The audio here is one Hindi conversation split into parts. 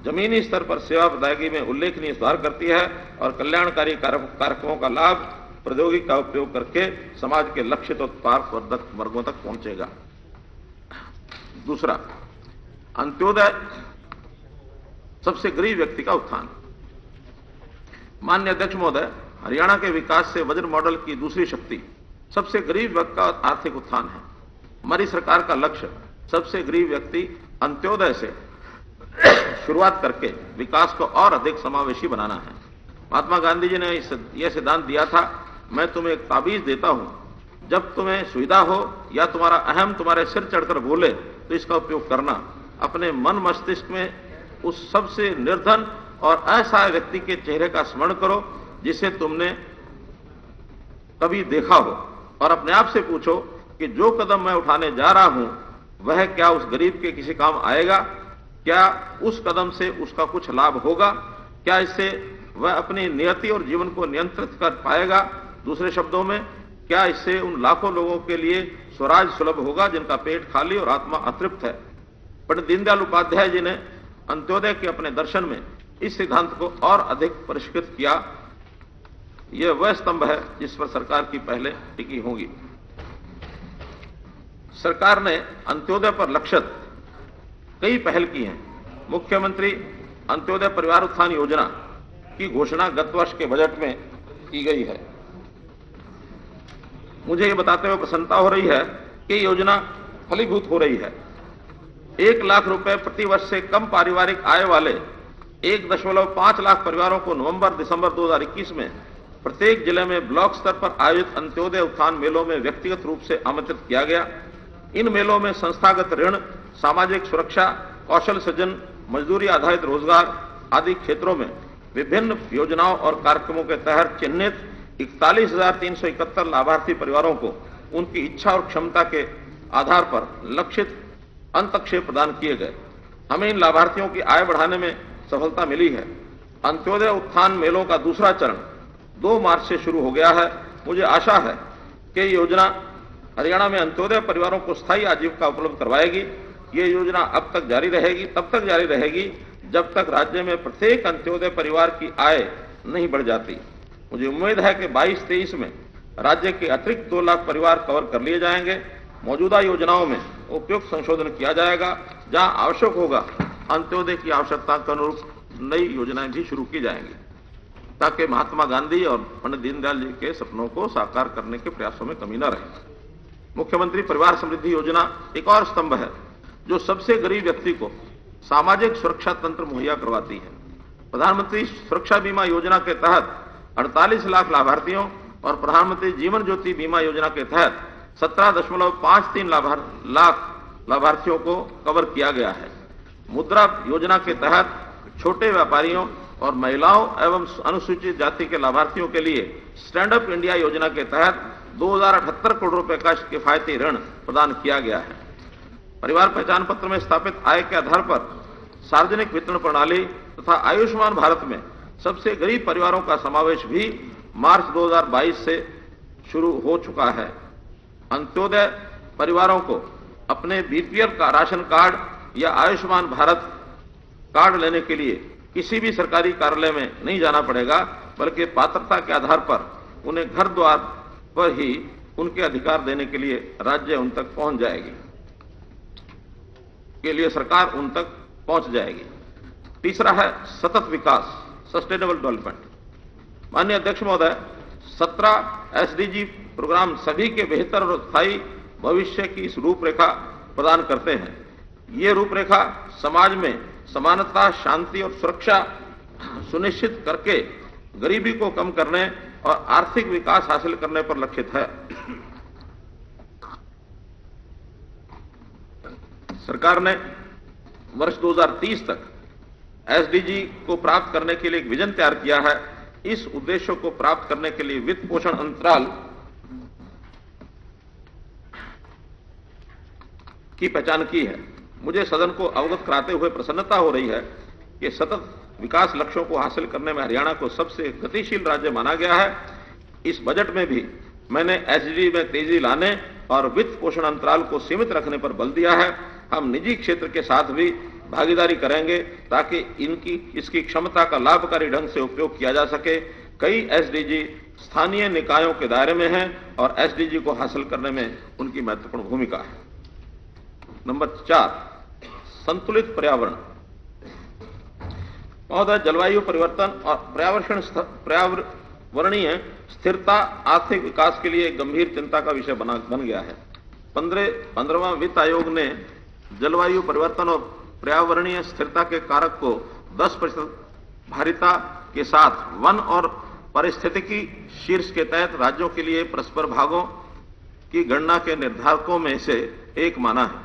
जमीनी स्तर पर सेवा प्रदायगी में उल्लेखनीय सुधार करती है और कल्याणकारी कार्यक्रमों का लाभ प्रौद्योगिकी का उपयोग करके समाज के लक्षित उत्पाद वर्गों तक पहुंचेगा। दूसरा, अंत्योदय सबसे गरीब व्यक्ति का उत्थान। माननीय अध्यक्ष महोदय, हरियाणा के विकास से वज्र मॉडल की दूसरी शक्ति सबसे गरीब व्यक्ति का आर्थिक उत्थान है। हमारी सरकार का लक्ष्य सबसे गरीब व्यक्ति अंत्योदय से शुरुआत करके विकास को और अधिक समावेशी बनाना है। महात्मा गांधी जी ने यह सिद्धांत दिया था, मैं तुम्हें एक ताबीज देता हूं, जब तुम्हें सुविधा हो या तुम्हारा अहम तुम्हारे सिर चढ़कर बोले तो इसका उपयोग करना। अपने मन मस्तिष्क में उस सबसे निर्धन और असहाय व्यक्ति के चेहरे का स्मरण करो जिसे तुमने कभी देखा हो, और अपने आप से पूछो कि जो कदम मैं उठाने जा रहा हूं वह क्या उस गरीब के किसी काम आएगा? क्या उस कदम से उसका कुछ लाभ होगा? क्या इससे वह अपनी नियति और जीवन को नियंत्रित कर पाएगा? दूसरे शब्दों में, क्या इससे उन लाखों लोगों के लिए स्वराज सुलभ होगा जिनका पेट खाली और आत्मा अतृप्त है? पंडित दीनदयाल उपाध्याय जी ने अंत्योदय के अपने दर्शन में इस सिद्धांत को और अधिक परिष्कृत किया। यह वह स्तंभ है जिस पर सरकार की पहले टिकी होगी। सरकार ने अंत्योदय पर लक्षित कई पहल की हैं। मुख्यमंत्री अंत्योदय परिवार उत्थान योजना की घोषणा गत वर्ष के बजट में की गई है। मुझे यह बताते हुए प्रसन्नता हो रही है कि योजना फलीभूत हो रही है। 1 लाख रुपए प्रति वर्ष से कम पारिवारिक आय वाले 1.5 लाख परिवारों को नवंबर-दिसंबर 2021 में प्रत्येक जिले में ब्लॉक स्तर पर आयोजित अंत्योदय उत्थान मेलों में व्यक्तिगत रूप से आमंत्रित किया गया। इन मेलों में संस्थागत ऋण, सामाजिक सुरक्षा, कौशल सृजन, मजदूरी आधारित रोजगार आदि क्षेत्रों में विभिन्न योजनाओं और कार्यक्रमों के तहत चिन्हित 41,371 लाभार्थी परिवारों को उनकी इच्छा और क्षमता के आधार पर लक्षित अंतक्षेप प्रदान किए गए। हमें इन लाभार्थियों की आय बढ़ाने में सफलता मिली है। अंत्योदय उत्थान मेलों का दूसरा चरण 2 मार्च से शुरू हो गया है। मुझे आशा है कि योजना हरियाणा में अंत्योदय परिवारों को स्थायी आजीविका उपलब्ध करवाएगी। ये योजना अब तक जारी रहेगी, तब तक जारी रहेगी जब तक राज्य में प्रत्येक अंत्योदय परिवार की आय नहीं बढ़ जाती। मुझे उम्मीद है कि 22-23 में राज्य के अतिरिक्त 2 लाख परिवार कवर कर लिए जाएंगे। मौजूदा योजनाओं में उपयुक्त संशोधन किया जाएगा। जहां आवश्यक होगा अंत्योदय की आवश्यकता के अनुरूप नई योजनाएं भी शुरू की जाएंगी, ताकि महात्मा गांधी और पंडित दीनदयाल जी के सपनों को साकार करने के प्रयासों में कमी न रहे। मुख्यमंत्री परिवार समृद्धि योजना एक और स्तंभ है जो सबसे गरीब व्यक्ति को सामाजिक सुरक्षा तंत्र मुहैया करवाती है। प्रधानमंत्री सुरक्षा बीमा योजना के तहत 48 लाख लाभार्थियों और प्रधानमंत्री जीवन ज्योति बीमा योजना के तहत 17.53 लाख लाभार्थियों को कवर किया गया है। मुद्रा योजना के तहत छोटे व्यापारियों और महिलाओं एवं अनुसूचित जाति के लाभार्थियों के लिए स्टैंड अप इंडिया योजना के तहत 2078 करोड़ रुपए का किफायती ऋण प्रदान किया गया है। परिवार पहचान पत्र में स्थापित आय के आधार पर सार्वजनिक वितरण प्रणाली तथा आयुष्मान भारत में सबसे गरीब परिवारों का समावेश भी मार्च 2022 से शुरू हो चुका है। अंत्योदय परिवारों को अपने बीपीएल का राशन कार्ड या आयुष्मान भारत कार्ड लेने के लिए किसी भी सरकारी कार्यालय में नहीं जाना पड़ेगा, बल्कि पात्रता के आधार पर उन्हें घर द्वार पर ही उनके अधिकार देने के लिए राज्य उन तक पहुंच जाएगी, के लिए सरकार उन तक पहुंच जाएगी। तीसरा है सतत विकास, सस्टेनेबल डेवलपमेंट। माननीय अध्यक्ष महोदय, 17 एसडीजी प्रोग्राम सभी के बेहतर और स्थायी भविष्य की इस रूपरेखा प्रदान करते हैं। ये रूपरेखा समाज में समानता, शांति और सुरक्षा सुनिश्चित करके गरीबी को कम करने और आर्थिक विकास हासिल करने पर लक्षित है। सरकार ने वर्ष 2030 तक एसडीजी को प्राप्त करने के लिए एक विजन तैयार किया है। इस उद्देश्य को प्राप्त करने के लिए वित्त पोषण अंतराल की पहचान की है। मुझे सदन को अवगत कराते हुए प्रसन्नता हो रही है कि सतत विकास लक्ष्यों को हासिल करने में हरियाणा को सबसे गतिशील राज्य माना गया है। इस बजट में भी मैंने एसडीजी में तेजी लाने और वित्त पोषण अंतराल को सीमित रखने पर बल दिया है। हम निजी क्षेत्र के साथ भी भागीदारी करेंगे ताकि इसकी क्षमता का लाभकारी ढंग से उपयोग किया जा सके। कई एसडीजी स्थानीय निकायों के दायरे में हैं और एसडीजी को हासिल करने में उनकी महत्वपूर्ण भूमिका है। नंबर 4, संतुलित पर्यावरण। महोदय, जलवायु परिवर्तन और पर्यावरणीय स्थिरता आर्थिक विकास के लिए गंभीर चिंता का विषय बन गया है। 15वां वित्त आयोग ने जलवायु परिवर्तन और पर्यावरणीय स्थिरता के कारक को 10% भारिता के साथ वन और पारिस्थितिकी शीर्ष के तहत राज्यों के लिए परस्पर भागों की गणना के निर्धारकों में से एक माना है।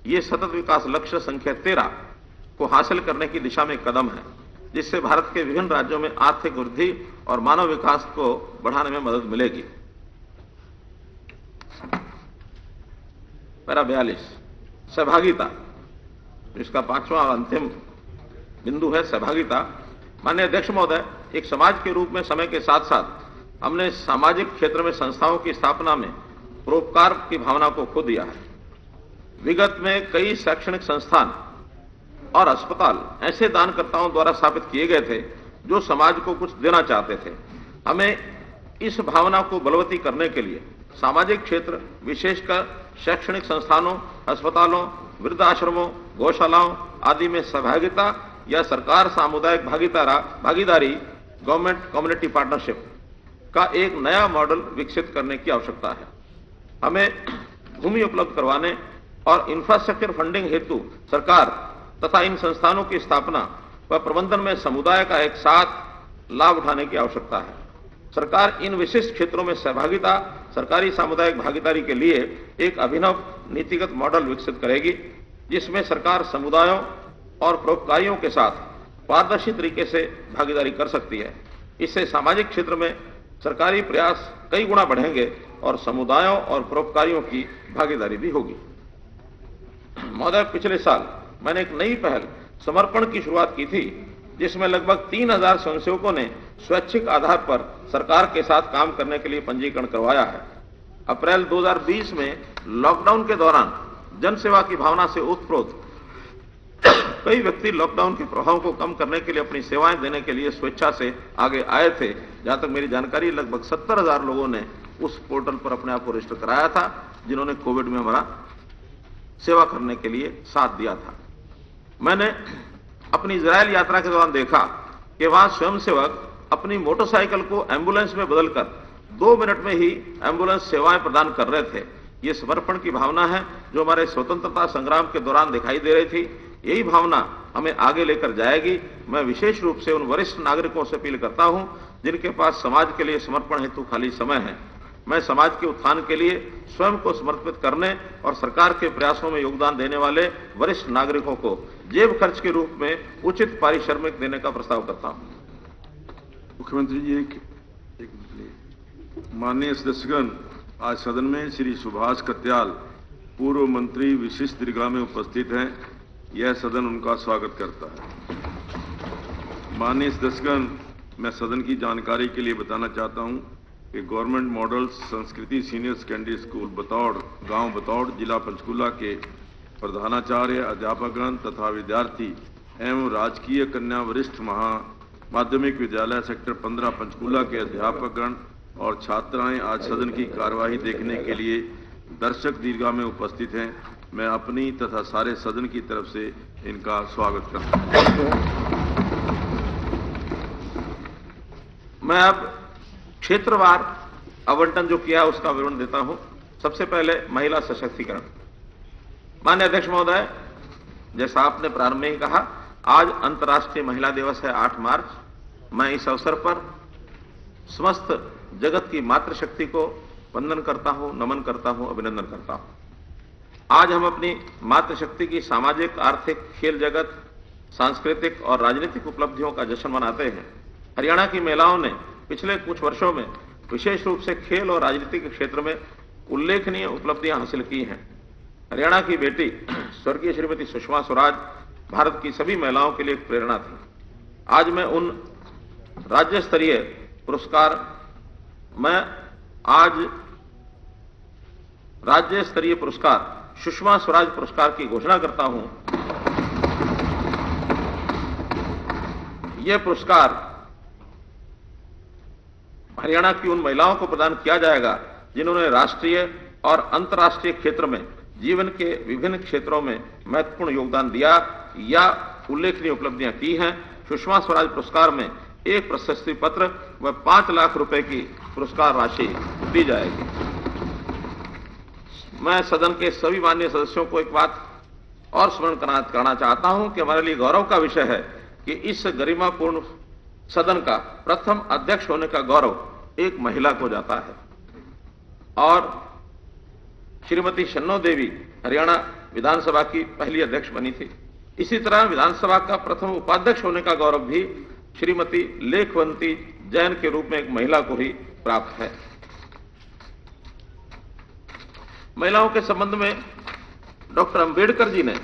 ये सतत विकास लक्ष्य संख्या 13 को हासिल करने की दिशा में कदम है, जिससे भारत के विभिन्न राज्यों में आर्थिक वृद्धि और मानव विकास को बढ़ाने में मदद मिलेगी। पैरा 42, सहभागिता। इसका 5वां अंतिम बिंदु है सहभागिता। माननीय अध्यक्ष महोदय, एक समाज के रूप में समय के साथ साथ हमने सामाजिक क्षेत्र में संस्थाओं की स्थापना में परोपकार की भावना को खो दिया है। विगत में कई शैक्षणिक संस्थान और अस्पताल ऐसे दानकर्ताओं द्वारा स्थापित किए गए थे जो समाज को कुछ देना चाहते थे। हमें इस भावना को बलवती करने के लिए सामाजिक क्षेत्र, विशेषकर शैक्षणिक संस्थानों, अस्पतालों, वृद्धाश्रमों, गौशालाओं आदि में सहभागिता या सरकार सामुदायिक भागीदारी गवर्नमेंट कम्युनिटी पार्टनरशिप का एक नया मॉडल विकसित करने की आवश्यकता है। हमें भूमि उपलब्ध करवाने और इंफ्रास्ट्रक्चर फंडिंग हेतु सरकार तथा इन संस्थानों की स्थापना व प्रबंधन में समुदाय का एक साथ लाभ उठाने की आवश्यकता है। सरकार इन विशिष्ट क्षेत्रों में सहभागिता, सरकारी सामुदायिक भागीदारी के लिए एक अभिनव नीतिगत मॉडल विकसित करेगी, जिसमें सरकार समुदायों और परोपकारियों के साथ पारदर्शी तरीके से भागीदारी कर सकती है। इससे सामाजिक क्षेत्र में सरकारी प्रयास कई गुना बढ़ेंगे और समुदायों और परोपकारियों की भागीदारी भी होगी। महोदय, पिछले साल मैंने एक नई पहल समर्पण की शुरुआत की थी, जिसमें लगभग 3000 स्वयंसेवकों ने स्वैच्छिक आधार पर सरकार के साथ काम करने के लिए पंजीकरण करवाया है। अप्रैल 2020 में लॉकडाउन के दौरान जनसेवा की भावना से ओतप्रोत कई व्यक्ति लॉकडाउन के प्रभाव को कम करने के लिए अपनी सेवाएं देने के लिए स्वेच्छा से आगे आए थे। जहां तक मेरी जानकारी, लगभग 70,000 लोगों ने उस पोर्टल पर अपने आप को रजिस्टर कराया था, जिन्होंने कोविड में हमारा सेवा करने के लिए साथ दिया था। मैंने अपनी इजराइल यात्रा के दौरान देखा कि वहां स्वयंसेवक अपनी मोटरसाइकिल को एम्बुलेंस में बदलकर 2 मिनट में ही एम्बुलेंस सेवाएं प्रदान कर रहे थे। ये समर्पण की भावना है जो हमारे स्वतंत्रता संग्राम के दौरान दिखाई दे रही थी। यही भावना हमें आगे लेकर जाएगी। मैं विशेष रूप से उन वरिष्ठ नागरिकों से अपील करता हूं जिनके पास समाज के लिए समर्पण हेतु खाली समय है। मैं समाज के उत्थान के लिए स्वयं को समर्पित करने और सरकार के प्रयासों में योगदान देने वाले वरिष्ठ नागरिकों को जेब खर्च के रूप में उचित पारिश्रमिक देने का प्रस्ताव करता हूं। मुख्यमंत्री जी, माननीय सदस्यगण, आज सदन में श्री सुभाष कत्याल, पूर्व मंत्री, विशिष्ट दीर्घा में उपस्थित हैं। यह सदन उनका स्वागत करता है। माननीय सदस्यगण, मैं सदन की जानकारी के लिए बताना चाहता हूं कि गवर्नमेंट मॉडल संस्कृति सीनियर सेकेंडरी स्कूल बतौड़, गांव बतौड़, जिला पंचकुला के प्रधानाचार्य, अध्यापकगण तथा विद्यार्थी एवं राजकीय कन्या वरिष्ठ माध्यमिक विद्यालय सेक्टर 15 पंचकुला के अध्यापकगण और छात्राएं आज सदन की कार्यवाही देखने के लिए दर्शक दीर्घा में उपस्थित हैं। मैं अपनी तथा सारे सदन की तरफ से इनका स्वागत करता हूं। मैं अब क्षेत्रवार आवंटन जो किया उसका विवरण देता हूं। सबसे पहले महिला सशक्तिकरण। माननीय अध्यक्ष महोदय, जैसा आपने प्रारंभ में ही कहा, आज अंतर्राष्ट्रीय महिला दिवस है 8 मार्च। मैं इस अवसर पर समस्त जगत की मातृशक्ति को वंदन करता हूं, नमन करता हूं, अभिनंदन करता हूं। आज हम अपनी मातृशक्ति की सामाजिक, आर्थिक, खेल जगत, सांस्कृतिक और राजनीतिक उपलब्धियों का जश्न मनाते हैं। हरियाणा की महिलाओं ने पिछले कुछ वर्षों में विशेष रूप से खेल और राजनीति के क्षेत्र में उल्लेखनीय उपलब्धियां हासिल की हैं। हरियाणा की बेटी स्वर्गीय श्रीमती सुषमा स्वराज भारत की सभी महिलाओं के लिए एक प्रेरणा थी। आज मैं उन राज्य स्तरीय पुरस्कार सुषमा स्वराज पुरस्कार की घोषणा करता हूं, यह पुरस्कार हरियाणा की उन महिलाओं को प्रदान किया जाएगा जिन्होंने राष्ट्रीय और अंतर्राष्ट्रीय क्षेत्र में जीवन के विभिन्न क्षेत्रों में महत्वपूर्ण योगदान दिया या उल्लेखनीय उपलब्धियां की हैं। सुषमा स्वराज पुरस्कार में एक प्रशस्ति पत्र व 5 लाख रुपए की पुरस्कार राशि दी जाएगी। मैं सदन के सभी माननीय सदस्यों को एक बात और स्मरण कराना चाहता हूं कि हमारे लिए गौरव का विषय है कि इस गरिमापूर्ण सदन का प्रथम अध्यक्ष होने का गौरव एक महिला को जाता है और श्रीमती शन्नो देवी हरियाणा विधानसभा की पहली अध्यक्ष बनी थी। इसी तरह विधानसभा का प्रथम उपाध्यक्ष होने का गौरव भी श्रीमती लेखवंती जैन के रूप में एक महिला को ही प्राप्त है। महिलाओं के संबंध में डॉक्टर अंबेडकर जी ने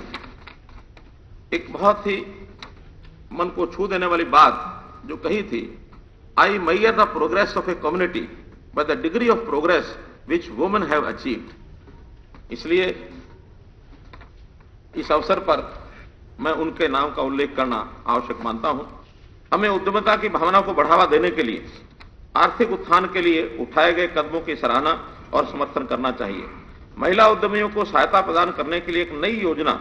एक बहुत ही मन को छू देने वाली बात जो कही थी, I measure the progress of a community by the degree of progress which women have achieved. इसलिए इस अवसर पर मैं उनके नाम का उल्लेख करना आवश्यक मानता हूं। हमें उद्यमिता की भावना को बढ़ावा देने के लिए, आर्थिक उत्थान के लिए उठाए गए कदमों की सराहना और समर्थन करना चाहिए। महिला उद्यमियों को सहायता प्रदान करने के लिए एक नई योजना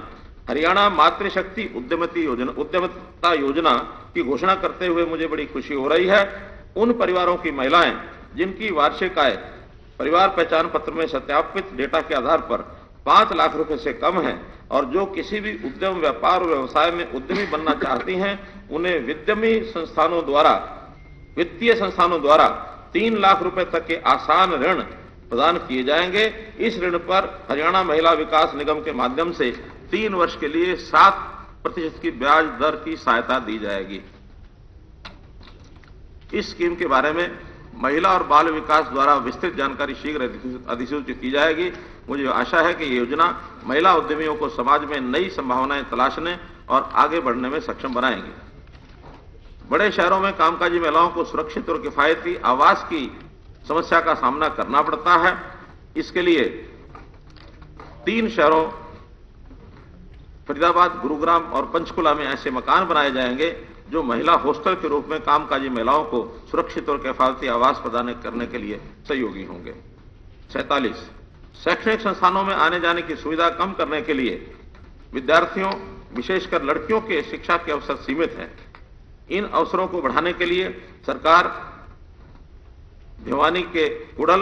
हरियाणा मातृशक्ति उद्यमिता योजना की घोषणा करते हुए मुझे बड़ी खुशी हो रही है। उन परिवारों की महिलाएं जिनकी वार्षिक आय परिवार पहचान पत्र में सत्यापित डेटा के आधार पर 5 लाख रुपए से कम है और जो किसी भी उद्यम, व्यापार और व्यवसाय में उद्यमी बनना चाहती हैं, उन्हें वित्तीय संस्थानों द्वारा 3 लाख रुपए तक के आसान ऋण प्रदान किए जाएंगे। इस ऋण पर हरियाणा महिला विकास निगम के माध्यम से 3 वर्ष के लिए 7% की ब्याज दर की सहायता दी जाएगी। इस स्कीम के बारे में महिला और बाल विकास द्वारा विस्तृत जानकारी शीघ्र अधिसूचित की जाएगी। मुझे आशा है कि ये योजना महिला उद्यमियों को समाज में नई संभावनाएं तलाशने और आगे बढ़ने में सक्षम बनाएंगी। बड़े शहरों में कामकाजी महिलाओं को सुरक्षित और किफायती आवास की समस्या का सामना करना पड़ता है। इसके लिए 3 शहरों फरीदाबाद, गुरुग्राम और पंचकुला में ऐसे मकान बनाए जाएंगे जो महिला हॉस्टल के रूप में कामकाजी महिलाओं को सुरक्षित और किफायती आवास प्रदान करने के लिए सहयोगी होंगे। 47 शैक्षणिक संस्थानों में आने जाने की सुविधा कम करने के लिए विद्यार्थियों, विशेषकर लड़कियों के शिक्षा के अवसर सीमित हैं। इन अवसरों को बढ़ाने के लिए सरकार भिवानी के कुड़ल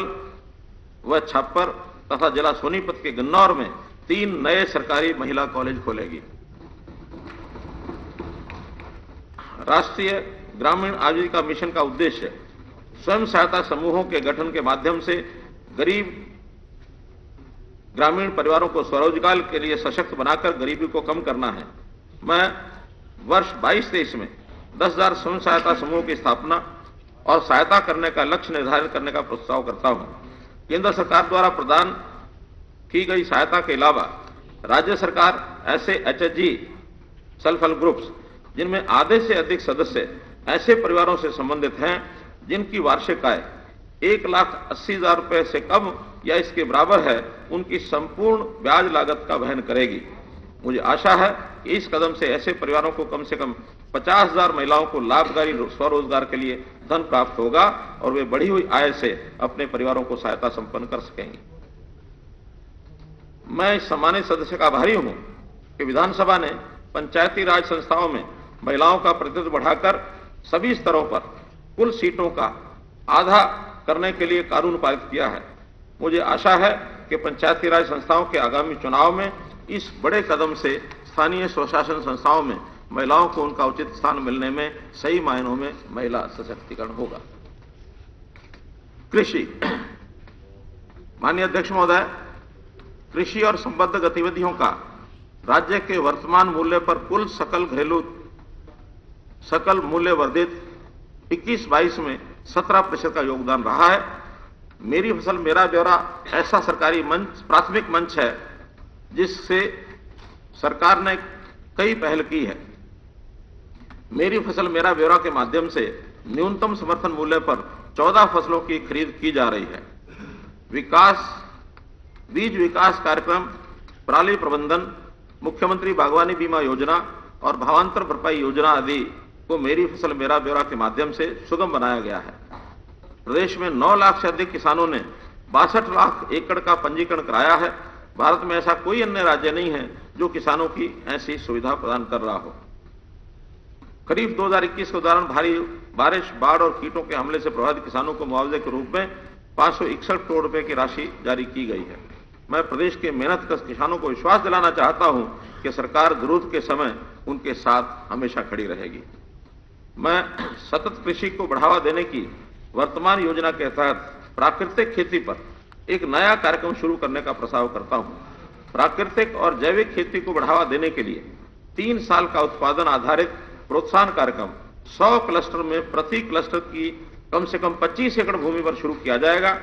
व छापर तथा जिला सोनीपत के गन्नौर में 3 नए सरकारी महिला कॉलेज खोलेगी। राष्ट्रीय ग्रामीण आजीविका मिशन का उद्देश्य स्वयं सहायता समूहों के गठन के माध्यम से गरीब ग्रामीण परिवारों को स्वरोजगार के लिए सशक्त बनाकर गरीबी को कम करना है। मैं वर्ष 22-23 में 10,000 स्वयं सहायता समूहों की स्थापना और सहायता करने का लक्ष्य निर्धारित करने का प्रस्ताव करता हूं। केंद्र सरकार द्वारा प्रदान की गई सहायता के अलावा राज्य सरकार ऐसे HSG सेल्फ हेल्प ग्रुप्स जिनमें आधे से अधिक सदस्य ऐसे परिवारों से संबंधित हैं जिनकी वार्षिक आय 1,80,000 रुपए से कम या इसके बराबर है, उनकी संपूर्ण ब्याज लागत का वहन करेगी। मुझे आशा है कि इस कदम से ऐसे परिवारों को कम से कम 50,000 महिलाओं को लाभकारी स्वरोजगार के लिए धन प्राप्त होगा और वे बढ़ी हुई आय से अपने परिवारों को सहायता संपन्न कर सकेंगे। मैं इस सम्मानित सदस्य का आभारी हूं कि विधानसभा ने पंचायती राज संस्थाओं में महिलाओं का प्रतिनिधित्व बढ़ाकर सभी स्तरों पर कुल सीटों का आधा करने के लिए कानून पारित किया है। मुझे आशा है कि पंचायती राज संस्थाओं के आगामी चुनाव में इस बड़े कदम से स्थानीय स्वशासन संस्थाओं में महिलाओं को उनका उचित स्थान मिलने में सही मायनों में महिला सशक्तिकरण होगा। कृषि। माननीय अध्यक्ष महोदय, कृषि और संबद्ध गतिविधियों का राज्य के वर्तमान मूल्य पर कुल सकल मूल्य वर्धित 21-22 में 17% का योगदान रहा है। मेरी फसल मेरा ब्यौरा ऐसा सरकारी प्राथमिक मंच है जिससे सरकार ने कई पहल की है। मेरी फसल मेरा ब्यौरा के माध्यम से न्यूनतम समर्थन मूल्य पर 14 फसलों की खरीद की जा रही है। बीज विकास कार्यक्रम, पराली प्रबंधन, मुख्यमंत्री बागवानी बीमा योजना और भावांतर भरपाई योजना आदि को मेरी फसल मेरा ब्यौरा के माध्यम से सुगम बनाया गया है। प्रदेश में 9 लाख से अधिक किसानों ने 62 लाख एकड़ का पंजीकरण कराया है। भारत में ऐसा कोई अन्य राज्य नहीं है जो किसानों की ऐसी सुविधा प्रदान कर रहा हो। खरीफ 2021 के दौरान भारी बारिश, बाढ़ और कीटों के हमले से प्रभावित किसानों को मुआवजे के रूप में 561 करोड़ रुपए की राशि जारी की गई है। मैं प्रदेश के मेहनतकश किसानों को विश्वास दिलाना चाहता हूं कि सरकार जरूरत के समय उनके साथ हमेशा खड़ी रहेगी। मैं सतत कृषि को बढ़ावा देने की वर्तमान योजना के तहत प्राकृतिक खेती पर एक नया कार्यक्रम शुरू करने का प्रस्ताव करता हूं। प्राकृतिक और जैविक खेती को बढ़ावा देने के लिए 3 साल का उत्पादन आधारित प्रोत्साहन कार्यक्रम 100 क्लस्टर में प्रति क्लस्टर की कम से कम 25 एकड़ भूमि पर शुरू किया जाएगा।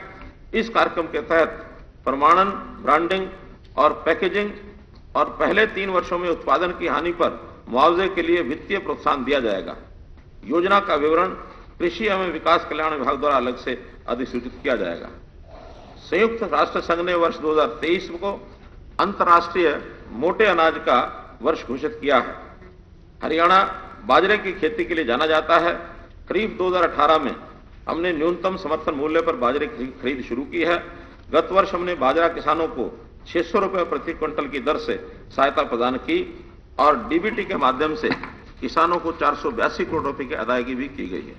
इस कार्यक्रम के तहत प्रमाणन, ब्रांडिंग और पैकेजिंग और पहले 3 वर्षों में उत्पादन की हानि पर मुआवजे के लिए वित्तीय प्रोत्साहन दिया जाएगा। योजना का विवरण कृषि एवं विकास कल्याण विभाग द्वारा अलग से अधिसूचित किया जाएगा। संयुक्त राष्ट्र संघ ने वर्ष 2023 को अंतर्राष्ट्रीय मोटे अनाज का वर्ष घोषित किया है। हरियाणा बाजरे की खेती के लिए जाना जाता है। खरीफ 2018 में हमने न्यूनतम समर्थन मूल्य पर बाजरे की खरीद शुरू की है। गत वर्ष हमने बाजरा किसानों को 600 रुपये प्रति क्विंटल की दर से सहायता प्रदान की और डीबीटी के माध्यम से किसानों को 482 करोड़ रुपए की अदायगी भी की गई है।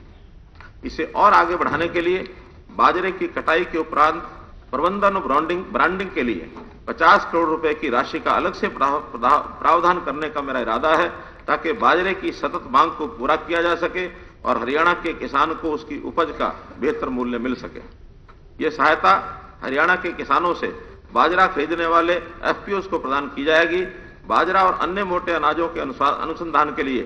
इसे और आगे बढ़ाने के लिए बाजरे की कटाई के उपरांत प्रबंधन और ब्रांडिंग के लिए 50 करोड़ रुपए की राशि का अलग से प्रावधान करने का मेरा इरादा है, ताकि बाजरे की सतत मांग को पूरा किया जा सके और हरियाणा के किसान को उसकी उपज का बेहतर मूल्य मिल सके। यह सहायता हरियाणा के किसानों से बाजरा खरीदने वाले एफपीओज को प्रदान की जाएगी। बाजरा और अन्य मोटे अनाजों के अनुसंधान के लिए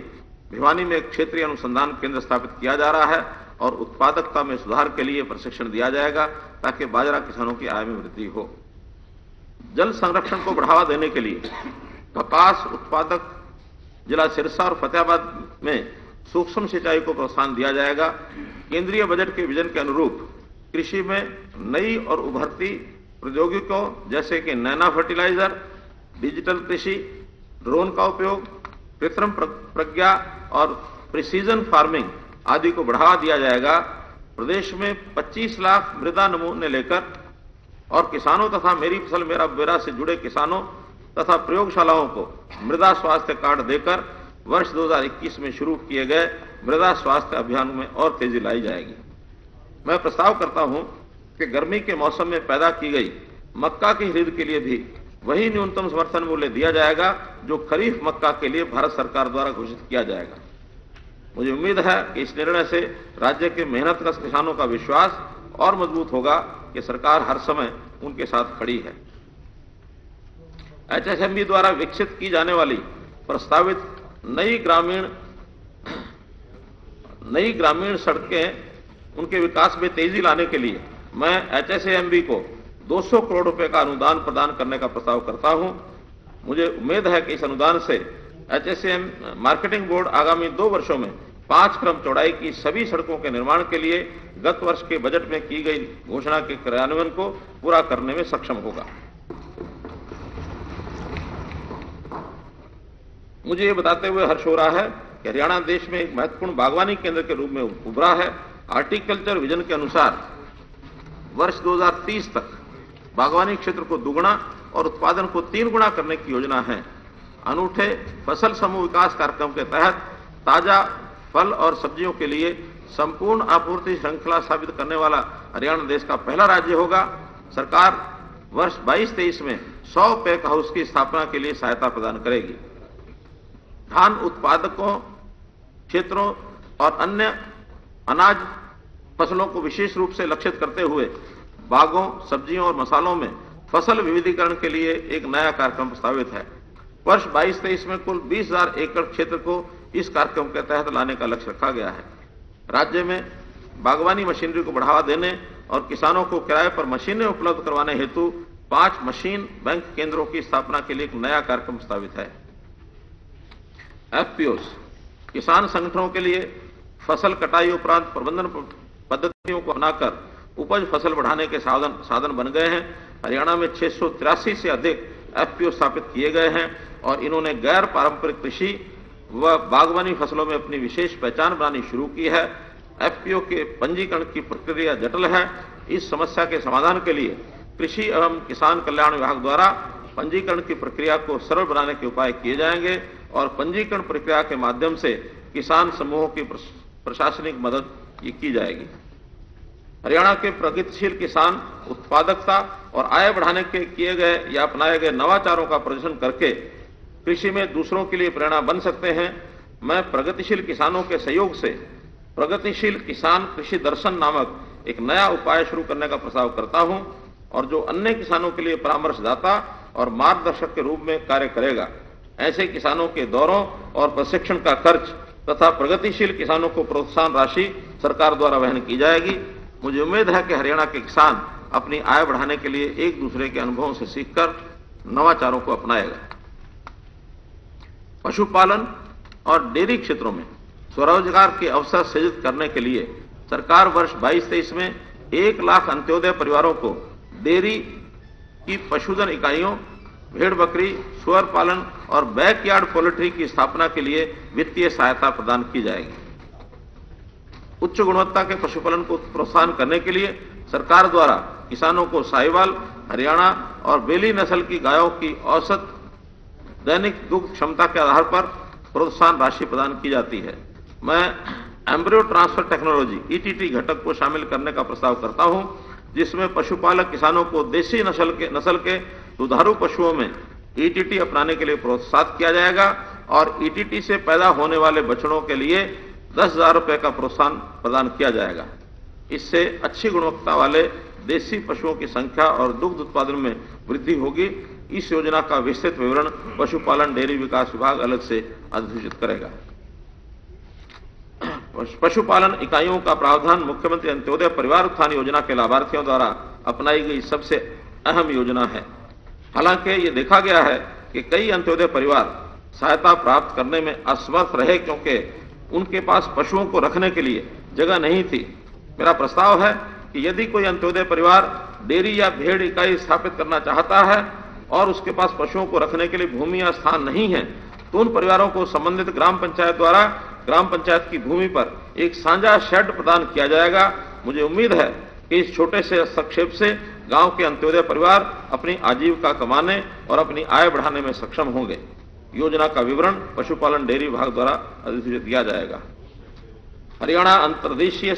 भिवानी में एक क्षेत्रीय अनुसंधान केंद्र स्थापित किया जा रहा है और उत्पादकता में सुधार के लिए प्रशिक्षण दिया जाएगा, ताकि बाजरा किसानों की आय में वृद्धि हो। जल संरक्षण को बढ़ावा देने के लिए कपास उत्पादक जिला सिरसा और फतेहाबाद में सूक्ष्म सिंचाई को प्रोत्साहन दिया जाएगा। केंद्रीय बजट के विजन के अनुरूप कृषि में नई और उभरती प्रौद्योगिकियों जैसे कि नैनो फर्टिलाइजर, डिजिटल कृषि, ड्रोन का उपयोग, कृत्रिम प्रज्ञा और प्रिसीजन फार्मिंग आदि को बढ़ावा दिया जाएगा। प्रदेश में 25 लाख मृदा नमूने लेकर और किसानों तथा मेरी फसल मेरा ब्यौरा से जुड़े किसानों तथा प्रयोगशालाओं को मृदा स्वास्थ्य कार्ड देकर वर्ष 2021 में शुरू किए गए मृदा स्वास्थ्य अभियान में और तेजी लाई जाएगी। मैं प्रस्ताव करता हूं कि गर्मी के मौसम में पैदा की गई मक्का की खरीद के लिए भी वही न्यूनतम समर्थन मूल्य दिया जाएगा जो खरीफ मक्का के लिए भारत सरकार द्वारा घोषित किया जाएगा। मुझे उम्मीद है कि इस निर्णय से राज्य के मेहनतकश किसानों का विश्वास और मजबूत होगा कि सरकार हर समय उनके साथ खड़ी है। एचएसएमबी द्वारा विकसित की जाने वाली प्रस्तावित नई ग्रामीण सड़कें उनके विकास में तेजी लाने के लिए मैं एचएसएमबी को 200 करोड़ रुपए का अनुदान प्रदान करने का प्रस्ताव करता हूं। मुझे उम्मीद है कि इस अनुदान से एचएसएम मार्केटिंग बोर्ड आगामी 2 वर्षों में 5 क्रम चौड़ाई की सभी सड़कों के निर्माण के लिए गत वर्ष के बजट में की गई घोषणा के क्रियान्वयन को पूरा करने में सक्षम होगा। मुझे ये बताते हुए हर्ष हो रहा है कि हरियाणा देश में एक महत्वपूर्ण बागवानी केंद्र के रूप में उभरा है। हार्टिकल्चर विजन के अनुसार वर्ष 2030 तक बागवानी क्षेत्र को दुगुना और उत्पादन को 3 गुना करने की योजना है। अनूठे फसल समूह विकास कार्यक्रम के तहत ताजा फल और सब्जियों के लिए संपूर्ण आपूर्ति श्रृंखला स्थापित करने वाला हरियाणा देश का पहला राज्य होगा। सरकार वर्ष 22-23 में 100 पैक हाउस की स्थापना के लिए सहायता प्रदान करेगी। धान उत्पादकों क्षेत्रों और अन्य अनाज फसलों को विशेष रूप से लक्षित करते हुए बागों, सब्जियों और मसालों में फसल विविधीकरण के लिए एक नया कार्यक्रम प्रस्तावित है। वर्ष 22-23 में कुल 20,000 एकड़ क्षेत्र को इस कार्यक्रम के तहत लाने का लक्ष्य रखा गया है। राज्य में बागवानी मशीनरी को बढ़ावा देने और किसानों को किराए पर मशीनें उपलब्ध करवाने हेतु 5 मशीन बैंक केंद्रों की स्थापना के लिए एक नया कार्यक्रम प्रस्तावित है। एफपीओस किसान संगठनों के लिए फसल कटाई उपरांत प्रबंधन पद्धतियों को अपनाकर उपज फसल बढ़ाने के साधन बन गए हैं। हरियाणा में 683 से अधिक एफपीओ स्थापित किए गए हैं और इन्होंने गैर पारंपरिक कृषि, व बागवानी फसलों में अपनी विशेष पहचान बनानी शुरू की है। एफपीओ के पंजीकरण की प्रक्रिया जटिल है। इस समस्या के समाधान के लिए कृषि एवं किसान कल्याण विभाग द्वारा पंजीकरण की प्रक्रिया को सरल बनाने के उपाय किए जाएंगे और पंजीकरण प्रक्रिया के माध्यम से किसान समूहों की प्रशासनिक मदद की जाएगी। हरियाणा के प्रगतिशील किसान उत्पादकता और आय बढ़ाने के किए गए या अपनाए गए नवाचारों का प्रदर्शन करके कृषि में दूसरों के लिए प्रेरणा बन सकते हैं। मैं प्रगतिशील किसानों के सहयोग से प्रगतिशील किसान कृषि दर्शन नामक एक नया उपाय शुरू करने का प्रस्ताव करता हूं और जो अन्य किसानों के लिए परामर्शदाता और मार्गदर्शक के रूप में कार्य करेगा। ऐसे किसानों के दौरों और प्रशिक्षण का खर्च तथा प्रगतिशील किसानों को प्रोत्साहन राशि सरकार द्वारा वहन की जाएगी। मुझे उम्मीद है कि हरियाणा के किसान अपनी आय बढ़ाने के लिए एक दूसरे के अनुभवों से सीखकर नवाचारों को अपनाएगा। पशुपालन और डेयरी क्षेत्रों में स्वरोजगार के अवसर सृजित करने के लिए सरकार वर्ष 22-23 में 1 लाख अंत्योदय परिवारों को डेयरी की पशुधन इकाइयों, भेड़ बकरी, सुअर पालन और बैकयार्ड पोल्ट्री की स्थापना के लिए वित्तीय सहायता प्रदान की जाएगी। उच्च गुणवत्ता के पशुपालन को प्रोत्साहन करने के लिए सरकार द्वारा किसानों को साहिवाल, हरियाणा और बेली नस्ल की गायों की औसत दैनिक दुग्ध क्षमता के आधार पर प्रोत्साहन राशि प्रदान की जाती है। मैं एम्ब्रियो ट्रांसफर टेक्नोलॉजी ईटीटी घटक को शामिल करने का प्रस्ताव करता हूं, जिसमें पशुपालक किसानों को देशी नस्ल के दुधारू पशुओं में ईटीटी अपनाने के लिए प्रोत्साहित किया जाएगा और ईटीटी से पैदा होने वाले बछड़ों के लिए 10,000 रुपए का प्रोत्साहन प्रदान किया जाएगा। इससे अच्छी गुणवत्ता वाले देसी पशुओं की संख्या और दुग्ध उत्पादन में वृद्धि होगी। इस योजना का विस्तृत विवरण पशुपालन डेयरी विकास विभाग अलग से अधिसूचित करेगा। पशुपालन इकाइयों का प्रावधान मुख्यमंत्री अंत्योदय परिवार उत्थान योजना के लाभार्थियों द्वारा अपनाई गई सबसे अहम योजना है। हालांकि ये देखा गया है कि कई अंत्योदय परिवार सहायता प्राप्त करने में असमर्थ रहे क्योंकि उनके पास पशुओं को रखने के लिए जगह नहीं थी। मेरा प्रस्ताव है कि यदि कोई अंत्योदय परिवार डेयरी या भेड़ इकाई स्थापित करना चाहता है और उसके पास पशुओं को रखने के लिए भूमि या स्थान नहीं है, तो उन परिवारों को संबंधित ग्राम पंचायत द्वारा ग्राम पंचायत की भूमि पर एक साझा शेड प्रदान किया जाएगा। मुझे उम्मीद है कि इस छोटे से हस्तक्षेप से गांव के अंत्योदय परिवार अपनी आजीविका कमाने और अपनी आय बढ़ाने में सक्षम होंगे। योजना का विवरण पशुपालन डेयरी विभाग द्वारा अधिसूचित किया जाएगा। हरियाणा अंतर्देशीय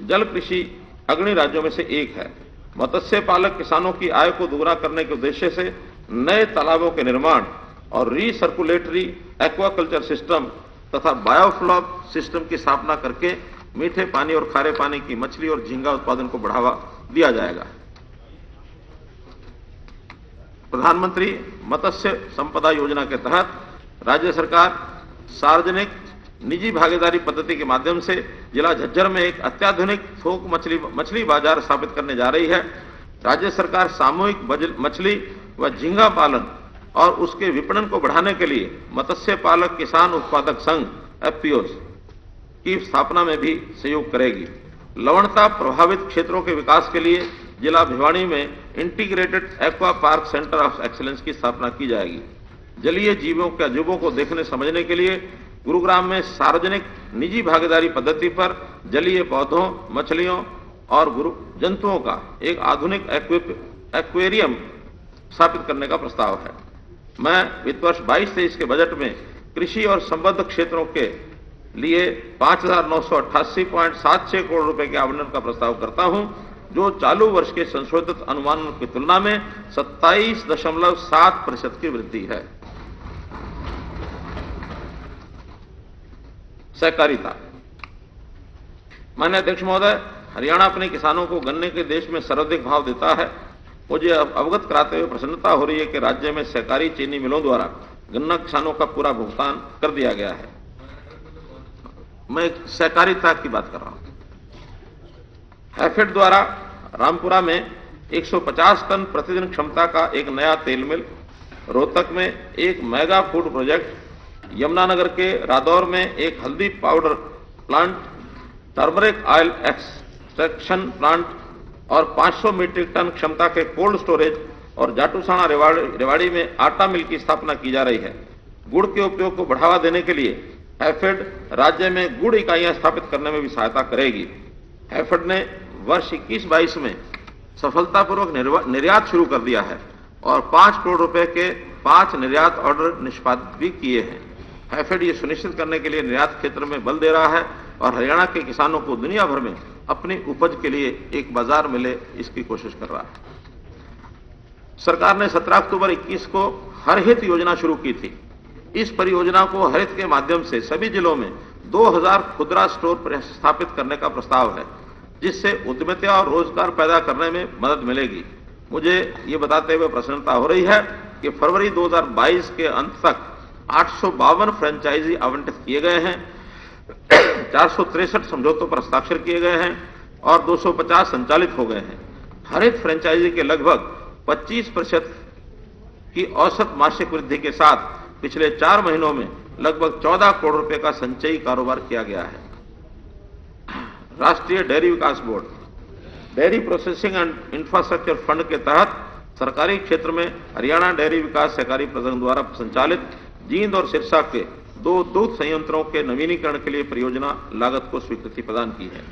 जल कृषि अग्रणी राज्यों में से एक है। मत्स्य पालक किसानों की आय को दोगुना करने के उद्देश्य से नए तालाबों के निर्माण और रीसर्कुलेटरी एक्वाकल्चर सिस्टम तथा बायोफ्लॉक सिस्टम की स्थापना करके मीठे पानी और खारे पानी की मछली और झींगा उत्पादन को बढ़ावा दिया जाएगा। प्रधानमंत्री मत्स्य संपदा योजना के तहत राज्य सरकार सार्वजनिक निजी भागीदारी पद्धति के माध्यम से जिला झज्जर में एक अत्याधुनिक थोक मछली बाजार स्थापित करने जा रही है। राज्य सरकार सामूहिक मछली व झींगा पालन और उसके विपणन को बढ़ाने के लिए मत्स्य पालक किसान उत्पादक संघ एफपीओ की स्थापना में भी सहयोग करेगी। लवणता प्रभावित क्षेत्रों के विकास के लिए जिला भिवाड़ी में integrated aqua park centre of excellence की स्थापना की जाएगी। जलीय जीवों के अजूबों को देखने समझने के लिए गुरुग्राम में सार्वजनिक निजी भागीदारी पद्धति पर जलीय पौधों, मछलियों और जंतुओं का एक आधुनिक एक्वेरियम स्थापित करने का प्रस्ताव है। मैं वित्त वर्ष 22-23 के बजट में कृषि और संबद्ध क्षेत्रों के लिए 5,988.76 करोड़ रुपए के आवंटन का प्रस्ताव करता हूं, जो चालू वर्ष के संशोधित अनुमानों की तुलना में 27.7% की वृद्धि है। सहकारिता। माननीय अध्यक्ष महोदय, हरियाणा अपने किसानों को गन्ने के देश में सर्वाधिक भाव देता है। मुझे अवगत कराते हुए प्रसन्नता हो रही है कि राज्य में सहकारी चीनी मिलों द्वारा गन्ना किसानों का पूरा भुगतान कर दिया गया है। मैं सहकारिता की बात कर रहा हूं। हैफेड द्वारा रामपुरा में 150 टन प्रतिदिन क्षमता का एक नया तेल मिल, रोहतक में एक मेगा फूड प्रोजेक्ट, यमुनानगर के रादौर में एक हल्दी powder plant, turmeric oil extraction plant और 500 मीट्रिक टन क्षमता के कोल्ड स्टोरेज और जाटूसाना रेवाड़ी में आटा मिल की स्थापना की जा रही है। गुड़ के उपयोग को बढ़ावा देने के लिए हैफेड राज्य में गुड़ इकाइयां स्थापित करने में भी सहायता करेगी। हैफेड ने वर्ष 21-22 में सफलतापूर्वक निर्यात शुरू कर दिया है और 5 करोड़ रुपए के 5 निर्यात ऑर्डर निष्पादित भी किए हैं। हैफेड ये सुनिश्चित करने के लिए निर्यात क्षेत्र में बल दे रहा है और हरियाणा के किसानों को दुनिया भर में अपनी उपज के लिए एक बाजार मिले, इसकी कोशिश कर रहा है। सरकार ने 17 अक्टूबर 21 को हरहित योजना शुरू की थी। इस परियोजना को हरित के माध्यम से सभी जिलों में 2000 खुदरा स्टोर स्थापित करने का प्रस्ताव है, जिससे उद्यमिता और रोजगार पैदा करने में मदद मिलेगी। मुझे ये बताते हुए प्रसन्नता हो रही है कि फरवरी 2022 के अंत तक 852 फ्रेंचाइजी आवंटित किए गए हैं, 463 समझौतों पर हस्ताक्षर किए गए हैं और 250 संचालित हो गए हैं। हरित फ्रेंचाइजी के लगभग 25% की औसत मासिक वृद्धि के साथ पिछले 4 महीनों में लगभग 14 करोड़ रुपए का संचयी कारोबार किया गया है। राष्ट्रीय dairy Vikas board dairy processing and infrastructure fund के तहत सरकारी क्षेत्र में हरियाणा डेयरी विकास सहकारी प्रसंघ द्वारा संचालित जींद और सिरसा के 2 दूध संयंत्रों के नवीनीकरण के लिए परियोजना लागत को स्वीकृति प्रदान की है।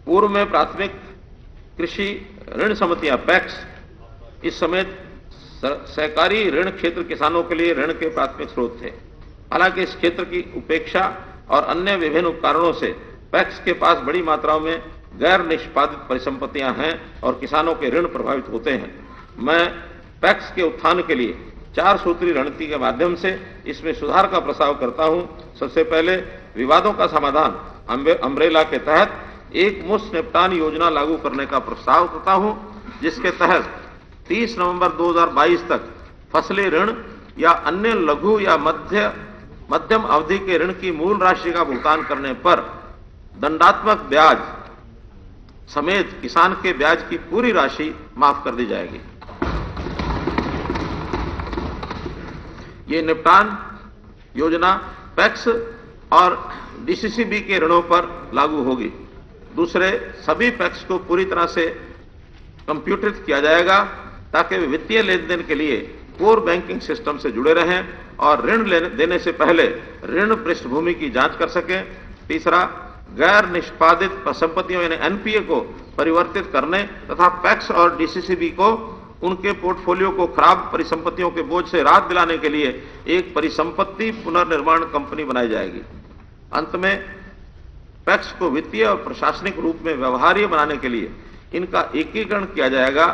पूर्व में प्राथमिक कृषि ऋण समितियां पैक्स इस समेत सहकारी ऋण क्षेत्र किसानों के लिए ऋण के प्राथमिक स्रोत थे। हालांकि इस क्षेत्र की उपेक्षा और अन्य विभिन्न कारणों से पैक्स के पास बड़ी मात्राओं में गैर निष्पादित परिसंपत्तियां हैं और किसानों के ऋण प्रभावित होते हैं। मैं पैक्स के उत्थान के लिए 4 सूत्री रणनीति के माध्यम से इसमें सुधार का प्रस्ताव करता हूं। सबसे पहले विवादों का समाधान अम्ब्रेला के तहत एक मुश्त निपटान योजना लागू करने का प्रस्ताव करता हूं, जिसके तहत 30 नवंबर 2022 तक फसली ऋण या अन्य लघु या मध्यम अवधि के ऋण की मूल राशि का भुगतान करने पर दंडात्मक ब्याज समेत किसान के ब्याज की पूरी राशि माफ कर दी जाएगी। ये निपटान योजना पैक्स और डीसीसीबी के ऋणों पर लागू होगी। दूसरे, सभी पैक्स को पूरी तरह से कंप्यूटरित किया जाएगा ताकि वे वित्तीय लेन देन के लिए कोर बैंकिंग सिस्टम से जुड़े रहें और ऋण देने से पहले ऋण पृष्ठभूमि की जांच कर सकें। तीसरा, गैर निष्पादित संपत्तियों यानी एनपीए को परिवर्तित करने तथा पैक्स और डीसीसीबी को उनके पोर्टफोलियो को खराब परिसंपत्तियों के बोझ से राहत दिलाने के लिए एक परिसंपत्ति पुनर्निर्माण कंपनी बनाई जाएगी। अंत में पैक्स को वित्तीय और प्रशासनिक रूप में व्यवहार्य बनाने के लिए इनका एकीकरण किया जाएगा।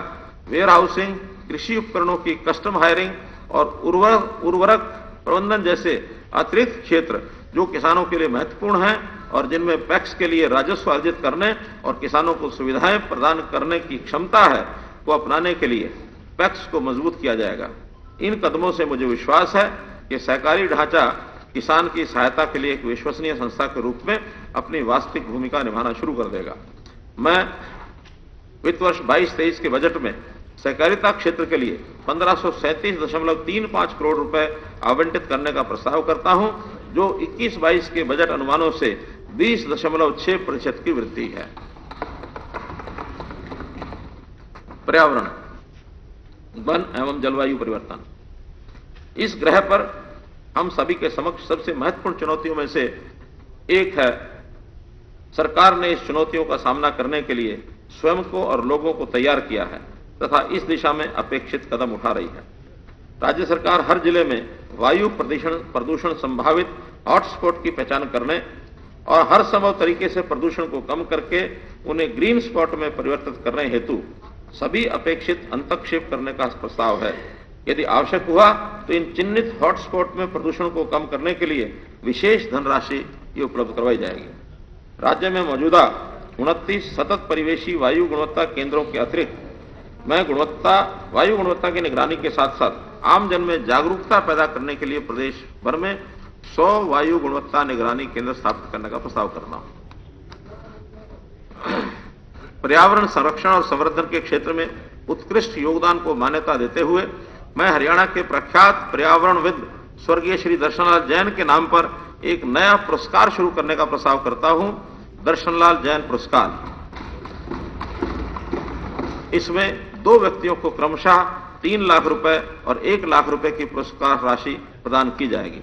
वेयर हाउसिंग, कृषि उपकरणों की कस्टम हायरिंग और उर्वरक प्रबंधन जैसे अतिरिक्त क्षेत्र जो किसानों के लिए महत्वपूर्ण हैं और जिनमें पैक्स के लिए राजस्व अर्जित करने और किसानों को सुविधाएं प्रदान करने की क्षमता है, को अपनाने के लिए पैक्स को मजबूत किया जाएगा। इन कदमों से मुझे विश्वास है कि सहकारी ढांचा किसान की सहायता के लिए एक विश्वसनीय संस्था के रूप में अपनी वास्तविक भूमिका निभाना शुरू कर देगा। मैं वित्त वर्ष 22-23 के बजट में सहकारिता क्षेत्र के लिए 1537.35 करोड़ रुपए आवंटित करने का प्रस्ताव करता हूं, जो 21-22 के बजट अनुमानों से 20.6% की वृद्धि है। पर्यावरण, वन एवं जलवायु परिवर्तन, इस ग्रह पर हम सभी के समक्ष सबसे महत्वपूर्ण चुनौतियों में से एक है। सरकार ने इस चुनौतियों का सामना करने के लिए स्वयं को और लोगों को तैयार किया है तथा इस दिशा में अपेक्षित कदम उठा रही है। राज्य सरकार हर जिले में वायु प्रदूषण संभावित हॉटस्पॉट की पहचान करने और हर संभव तरीके से प्रदूषण को कम करके उन्हें ग्रीन स्पॉट में परिवर्तित करने हेतु सभी अपेक्षित हस्तक्षेप करने का प्रस्ताव है। यदि आवश्यक हुआ तो इन चिन्हित हॉटस्पॉट में प्रदूषण को कम करने के लिए विशेष धनराशि उपलब्ध करवाई जाएगी। राज्य में मौजूदा 29 सतत परिवेशी वायु गुणवत्ता केंद्रों के अतिरिक्त मैं वायु गुणवत्ता की निगरानी के साथ साथ आम जन में जागरूकता पैदा करने के लिए प्रदेश भर में 100 वायु गुणवत्ता निगरानी केंद्र स्थापित करने का प्रस्ताव कर रहा हूं। पर्यावरण संरक्षण और संवर्धन के क्षेत्र में उत्कृष्ट योगदान को मान्यता देते हुए मैं हरियाणा के प्रख्यात पर्यावरणविद स्वर्गीय श्री दर्शनलाल जैन के नाम पर एक नया पुरस्कार शुरू करने का प्रस्ताव करता हूं, दर्शनलाल जैन पुरस्कार। इसमें 2 व्यक्तियों को क्रमशः 3 लाख रुपए और 1 लाख रुपए की पुरस्कार राशि प्रदान की जाएगी।